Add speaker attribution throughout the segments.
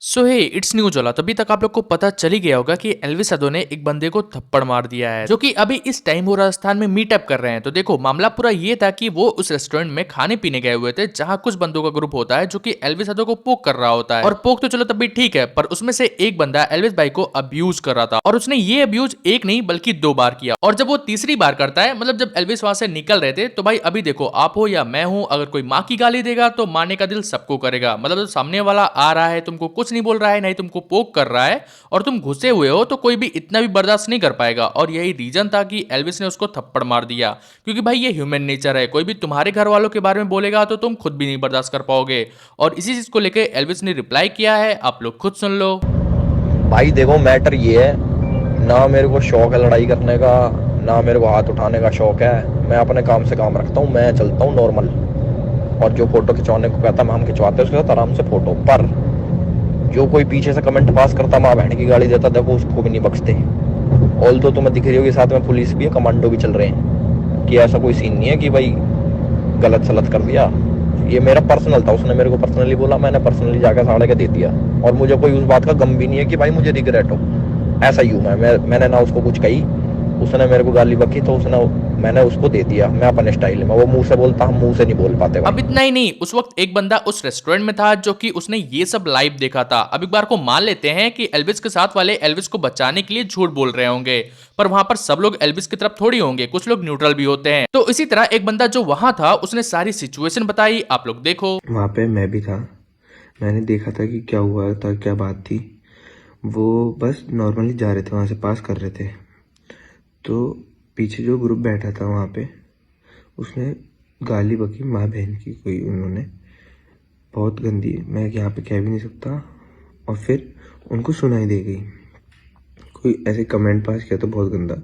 Speaker 1: So hey it's news वाला। तभी तक आप लोग को पता चल ही गया होगा कि एल्विस यादव ने एक बंदे को थप्पड़ मार दिया है, जो कि अभी इस टाइम वो राजस्थान में मीटअप कर रहे हैं। तो देखो, मामला पूरा ये था कि वो उस रेस्टोरेंट में खाने पीने गए हुए थे, जहां कुछ बंदों का ग्रुप होता है जो कि एल्विस यादव को पोक कर रहा होता है। और पोक तो चलो तब भी ठीक है, पर उसमें से एक बंदा एल्विस भाई को अब्यूज कर रहा था, और उसने ये अब्यूज एक नहीं बल्कि 2 बार किया। और जब वो तीसरी बार करता है, मतलब जब एल्विस वहां से निकल रहे थे, तो भाई अभी देखो, आप हो या मैं हूं, अगर कोई माँ की गाली देगा तो मारने का दिल सबको करेगा। मतलब जब सामने वाला आ रहा है, तुमको कुछ नहीं बोल रहा है, नहीं तुमको पोक कर रहा है, और तुम घुसे हुए हो, तो कोई भी इतना भी बर्दाश्त नहीं कर पाएगा। और यही रीजन था कि एल्विस ने उसको थप्पड़ मार दिया, क्योंकि भाई ये ह्यूमन नेचर है। कोई भी तुम्हारे घर वालों के बारे में बोलेगा तो तुम खुद भी नहीं बर्दाश्त कर पाओगे। और इसी चीज को लेकर एल्विस ने रिप्लाई किया है, आप लोग खुद सुन लो।
Speaker 2: भाई देखो, मैटर ये है ना, मेरे को शौक है लड़ाई करने का, ना मेरे को हाथ उठाने का शौक है। मैं अपने काम से काम रखता हूँ, मैं चलता हूँ नॉर्मल। और जो फोटो खिंचवाने को कहता, हम खिंचवाते हैं उसके साथ आराम से फोटो। पर जो कोई पीछे से कमेंट पास करता, माँ बहन की गाली देता, देखो उसको भी नहीं बख्शते। ऑल तो तुम्हें दिख रही होगी साथ में पुलिस भी है, कमांडो भी चल रहे हैं, कि ऐसा कोई सीन नहीं है कि भाई गलत सलत कर दिया। ये मेरा पर्सनल था, उसने मेरे को पर्सनली बोला, मैंने पर्सनली जाकर साड़ के दे दिया। और मुझे कोई उस बात का गम भी नहीं है कि भाई मुझे रिग्रेट हो। ऐसा ही हूँ मैंने ना उसको कुछ कही, उसने मेरे को गाली बकी तो मैंने उसको दे दिया। मैं अपने स्टाइल में, वो मुंह से बोलता, हम मुंह से नहीं बोल पाते
Speaker 1: अब
Speaker 2: भाई।
Speaker 1: इतना ही नहीं, उस वक्त एक बंदा उस रेस्टोरेंट में था जो कि उसने ये सब लाइव देखा था। अब एक बार को मान लेते हैं कि एल्विस के साथ वाले एल्विस को बचाने के लिए झूठ बोल रहे होंगे, पर वहां पर सब लोग एल्विस की तरफ थोड़ी होंगे, कुछ लोग न्यूट्रल भी होते हैं। तो इसी तरह एक बंदा जो वहां था, उसने सारी सिचुएशन बताई, आप लोग देखो।
Speaker 3: वहाँ पे मैं भी था। मैंने देखा था कि क्या हुआ था, क्या बात थी। वो बस नॉर्मली जा रहे थे, वहाँ से पास कर रहे थे। तो पीछे जो ग्रुप बैठा था वहाँ पे, उसने गाली बकी माँ बहन की, कोई उन्होंने बहुत गंदी, मैं यहाँ पे कह भी नहीं सकता। और फिर उनको सुनाई दे गई, कोई ऐसे कमेंट पास किया तो बहुत गंदा,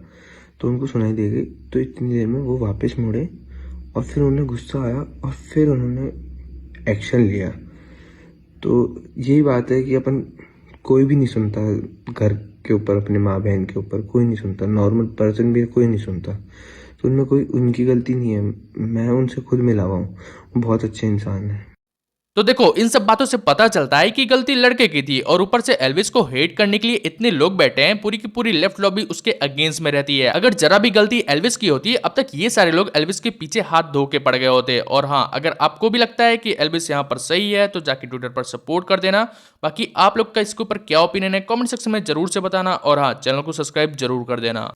Speaker 3: तो उनको सुनाई दे गई। तो इतनी देर में वो वापस मुड़े, और फिर उन्हें गुस्सा आया, और फिर उन्होंने एक्शन लिया। तो यही बात है कि अपन कोई भी नहीं सुनता घर के ऊपर, अपने माँ बहन के ऊपर कोई नहीं सुनता, नॉर्मल पर्सन भी कोई नहीं सुनता। तो उनमें कोई उनकी गलती नहीं है, मैं उनसे खुद मिला हुआ हूँ, वो बहुत अच्छे इंसान है।
Speaker 1: तो देखो, इन सब बातों से पता चलता है कि गलती लड़के की थी, और ऊपर से एल्विस को हेट करने के लिए इतने लोग बैठे हैं, पूरी की पूरी लेफ्ट लॉबी उसके अगेंस्ट में रहती है। अगर जरा भी गलती एल्विस की होती, अब तक ये सारे लोग एल्विस के पीछे हाथ धो के पड़ गए होते। और हाँ, अगर आपको भी लगता है कि एल्विस यहाँ पर सही है, तो जाके ट्विटर पर सपोर्ट कर देना। बाकी आप लोग का इसके ऊपर क्या ओपिनियन है, कॉमेंट सेक्शन में जरूर से बताना। और हाँ, चैनल को सब्सक्राइब जरूर कर देना।